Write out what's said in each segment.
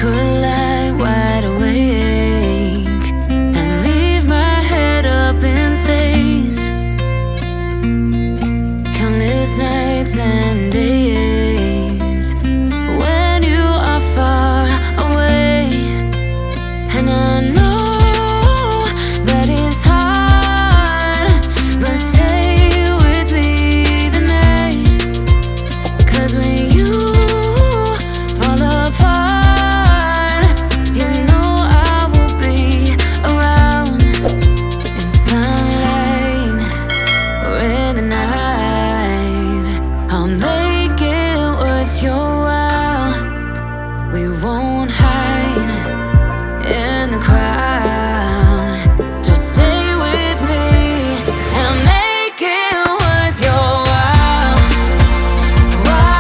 could lie wide awake and leave my head up in space. Countless nights and days when you are far away, and I know that it's hard, but stay with me tonight. 'Cause when you fall apart, you know I will be around in sunlight or in the night. I'll make it worth your while. We won't hide in the crowd. Just stay with me and I'll make it worth your while. While.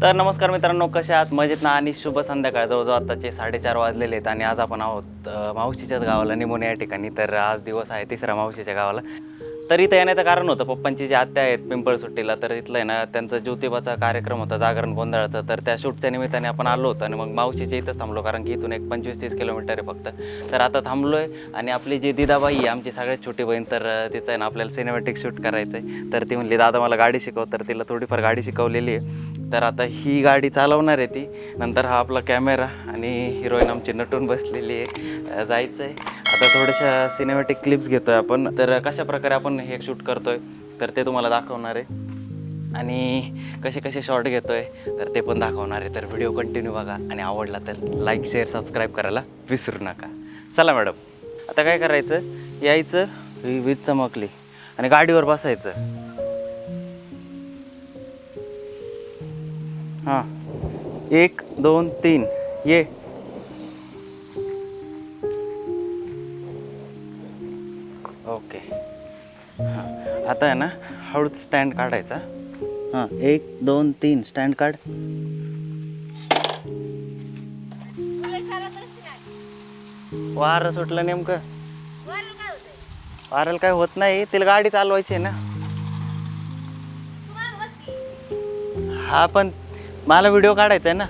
तर नमस्कार मित्रांनो, कसे आहात? मजेत ना? आणि शुभ संध्याकाळ. जवळजवळ आत्ताचे 4:30 वाजलेले आहेत आणि आज आपण आहोत मावशीच्याच गावाला, निमोनी या ठिकाणी. तर आज दिवस आहे तिसरा मावशीच्या गावाला. तर इथं येण्याचं कारण होतं, पप्पांची जी आत्या आहेत पिंपळ सुट्टीला, तर इथलं आहे ना त्यांचा ज्योतिबाचा कार्यक्रम होता, जागरण गोंधळाचा. तर त्या शूटच्या निमित्ताने आपण आलो होतो आणि मग मावशीच्या इथंच थांबलो, कारण की इथून एक 25-30 किलोमीटर आहे फक्त. तर आता थांबलो आहे आणि आपली जी दिदाबाई आहे, आमची सगळ्यात छोटी बहीण, तर तिचं आहे ना आपल्याला सिनेमॅटिक शूट करायचं आहे. तर ती म्हणली दादा मला गाडी शिकव, तर तिला थोडीफार गाडी शिकवलेली आहे. तर आता ही गाडी चालवणार आहे ती, नंतर हा आपला कॅमेरा आणि हिरोईन आमची नटून बसलेली आहे. जायचं आहे आता, थोड्याशा सिनेमॅटिक क्लिप्स घेतो आहे आपण. तर कशा प्रकारे आपण हे शूट करतो आहे तर ते तुम्हाला दाखवणार आहे आणि कसे कसे शॉट घेतो आहे तर ते पण दाखवणार आहे. तर व्हिडिओ कंटिन्यू बघा आणि आवडला तर लाईक शेअर सबस्क्राईब करायला विसरू नका. चला मॅडम, आता काय करायचं, यायचं, वीज चमकली आणि गाडीवर बसायचं. हां, 1 2 3 ये. ओके. हां, आता आहे ना हळूच स्टँड काढायचा. हां, 1 2 3 स्टँड काढ. वारं सुटलं नेमकं. वाऱ्याला काय होत नाही, तिला गाडी चालवायची आहे ना. हा पण मला व्हिडिओ काढायचा आहे ना,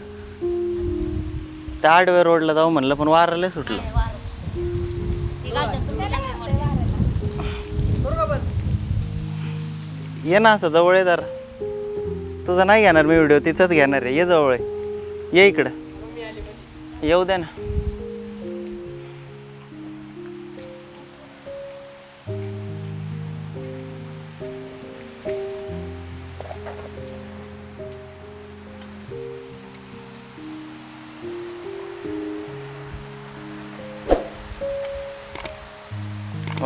त्या आडव्या रोडला जाऊ म्हणलं पण वारं सुटलं. ये ना असं जवळ आहे, जर तुझा नाही घेणार मी व्हिडिओ, तिथंच घेणार आहे. ये जवळ आहे, ये इकडं, येऊ दे ना.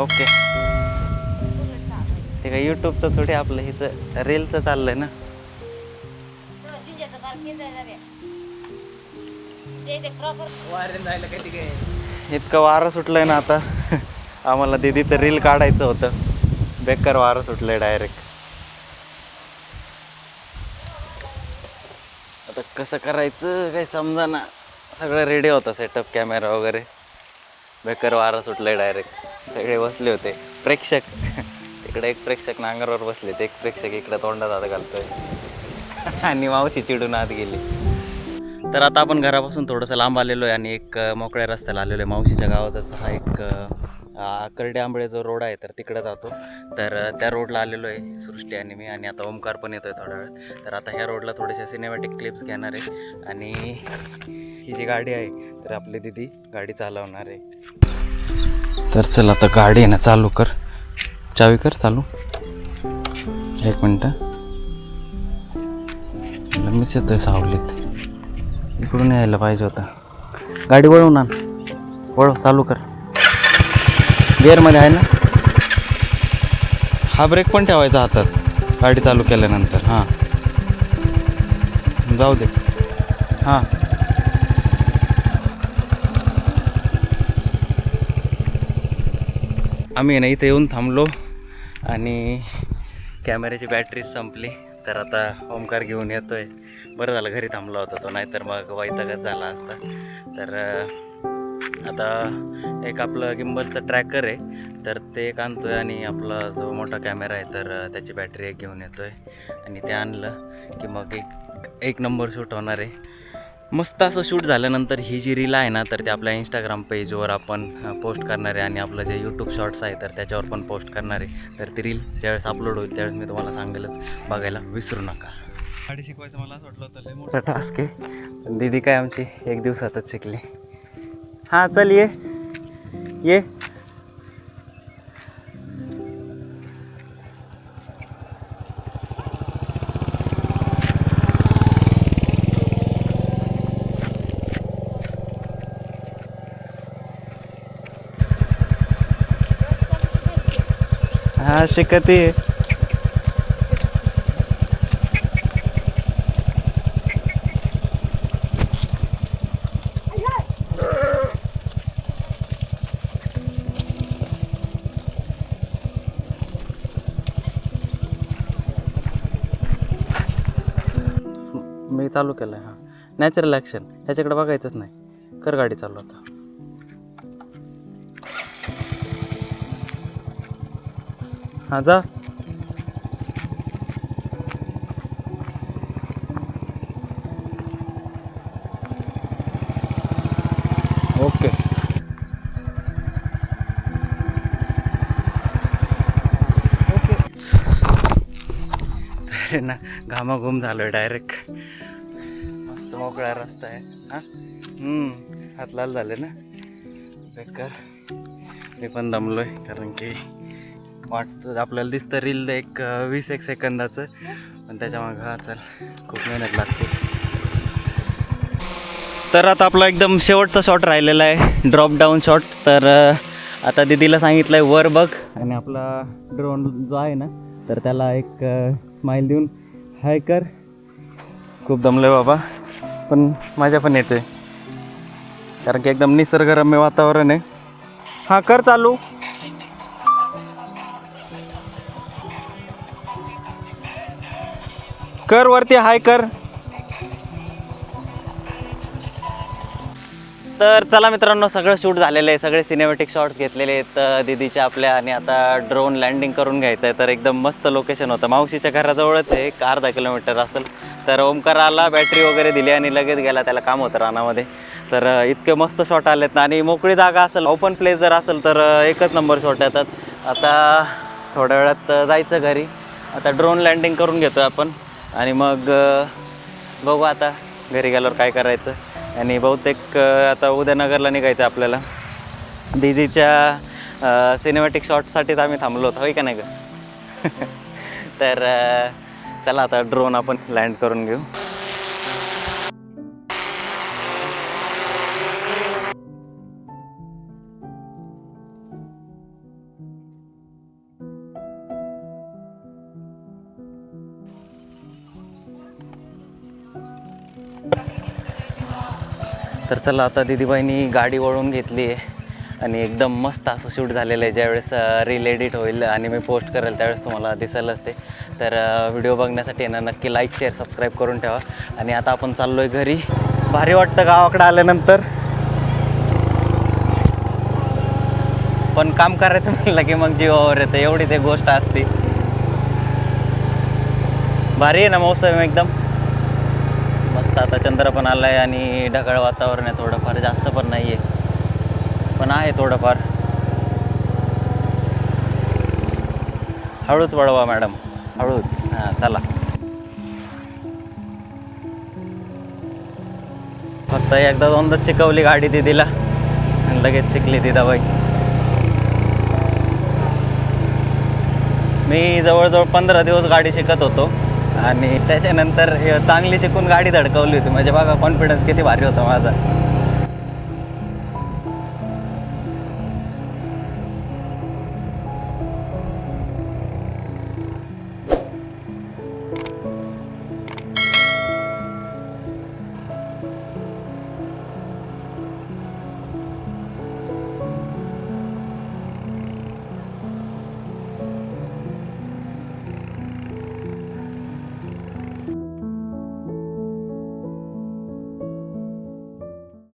ओके, ते काय यूट्यूबचं थोडी आपलं हिचं रीलचं चाललंय ना. इतकं वारं सुटलंय ना आता आम्हाला दीदी तर रील काढायचं होतं, बेकार वारं सुटलंय डायरेक्ट. आता कसं करायचं काही समजा ना. सगळं रेडी होतं, सेटअप कॅमेरा वगैरे. बेकार वारं सुटलंय डायरेक्ट. सगळे बसले होते प्रेक्षक. इकडे एक प्रेक्षक नांगरावर बसले, एक प्रेक्षक इकडे तोंडात हात घालतोय आणि मावशी चिडून आत गेली. तर आता आपण घरापासून थोडंसं लांब आलेलो आहे आणि एक मोकळ्या रस्त्याला आलेलो आहे. मावशीच्या गावातच हा एक करडे आंबळे जो रोड आहे तर तिकडे जातो. तर त्या रोडला आलेलो आहे सृष्टी आणि मी, आणि आता ओमकार पण येतो आहे थोडा वेळ. तर आता ह्या रोडला थोडेसे सिनेमॅटिक क्लिप्स घेणार आहे आणि ही जी गाडी आहे तर आपली दीदी गाडी चालवणार आहे. तर चल आता गाडी आहे ना चालू कर, चावी कर चालू. 1 मिनटं, मीच येतोय सावलीत, इकडून यायला पाहिजे होता. गाडी वळवून आण, वळव, चालू कर. गिअरमध्ये आहे ना. हा ब्रेक पण ठेवायचा हातात गाडी चालू केल्यानंतर. हां, जाऊ दे. हां, आम्ही ना इथे येऊन थांबलो आणि कॅमेऱ्याची बॅटरी संपली. तर आता ओमकार घेऊन येतोय. बरं झालं घरी थांबला होता तो, नाहीतर मग वैतागच झाला असता. तर आता एक आपलं गिम्बलचं ट्रॅकर आहे, तर ते एक आणतो आहे आणि आपला जो मोठा कॅमेरा आहे तर त्याची बॅटरी एक घेऊन येतो आहे आणि ते आणलं की मग एक नंबर शूट होणार आहे. मस्त असं शूट झाल्यानंतर ही जी रील आहे ना तर ते आपल्या इंस्टाग्राम पेजवर आपण पोस्ट करणार आहे आणि आपलं जे यूट्यूब शॉर्ट्स आहे तर त्याच्यावर पण पोस्ट करणार आहे. तर ती रील ज्यावेळेस अपलोड होईल त्यावेळेस मी तुम्हाला सांगेलच, बघायला विसरू नका. गाडी शिकवायचं मला असं वाटलं होतं लय मोठा टास्क आहे, पण दीदी काय आमची एक दिवसातच शिकली. हां चल ये हा शिकते. मी चालू केलं आहे. हां नॅचरल ॲक्शन, ह्याच्याकडे बघायचंच नाही. कर गाडी चालू आता. हां जा. ओके. तर ना घामाघूम झालो आहे डायरेक्ट. मस्त मोकळा रस्ता आहे. हां हात लाल झाले ना बेकार. मी पण दमलो आहे कारण की वाटतं आपल्याला दिसतं रील एक 20 सेकंदाचं, पण त्याच्यामागं हा चल खूप मेहनत लागते. तर आता आपला एकदम शेवटचा शॉट राहिलेला आहे, ड्रॉप डाऊन शॉट. तर आता दीदीला सांगितलं आहे वर बघ आणि आपला ड्रोन जो आहे ना तर त्याला एक स्माईल देऊन हाय कर. खूप दमलो आहे बाबा, पण मजा पण येते कारण की एकदम निसर्गरम्य वातावरण आहे. हां कर चालू. कर वरती हाय कर. तर चला मित्रांनो, सगळं शूट झालेलं आहे, सगळे सिनेमॅटिक शॉट्स घेतलेले आहेत दीदीच्या आपल्या, आणि आता ड्रोन लँडिंग करून घ्यायचं आहे. तर एकदम मस्त लोकेशन होतं, मावशीच्या घराजवळच आहे, एक अर्धा किलोमीटर असेल. तर ओमकाराला बॅटरी वगैरे दिली आणि लगेच गेला, त्याला काम होतं रानामध्ये. तर इतके मस्त शॉट आलेत ना, आणि मोकळी जागा असेल, ओपन प्लेस जर असेल तर एकच नंबर शॉट येतात. आता थोड्या वेळात जायचं घरी. आता ड्रोन लँडिंग करून घेतो आपण आणि मग बघू आता घरी गेल्यावर काय करायचं. आणि बहुतेक आता उद्या नगरला निघायचं आपल्याला. दीदीच्या सिनेमॅटिक शॉटसाठीच आम्ही थांबलो होतो, होय का नाही गं? तर चला आता ड्रोन आपण लँड करून घेऊ. तर चला आता दीदीबाईंनी गाडी वळून घेतली आहे आणि एकदम मस्त असं शूट झालेलं आहे. ज्यावेळेस रील एडिट होईल आणि मी पोस्ट करेल त्यावेळेस तुम्हाला दिसेलच ते. तर व्हिडिओ बघण्यासाठी ना नक्की लाईक शेअर सबस्क्राईब करून ठेवा. आणि आता आपण चाललो आहे घरी. भारी वाटतं गावाकडे आल्यानंतर, पण काम करायचं म्हणलं की मग जीवावर येतं, एवढी ते गोष्ट असते. भारी आहे ना मौसम एकदम मस्त. आता चंद्र पण आला आहे आणि ढगाळ वातावरण आहे, थोडंफार, जास्त पण नाही आहे, पण आहे थोडंफार. हळूच वळवा मॅडम, हळूच. हां चला. फक्त एकदा दोनदाच शिकवली गाडी दीदीला आणि लगेच शिकली दीदाबाई. मी जवळजवळ 15 दिवस गाडी शिकत होतो आणि त्याच्यानंतर चांगली शिकून गाडी धडकवली होती. म्हणजे बघा कॉन्फिडन्स किती भारी होता माझा.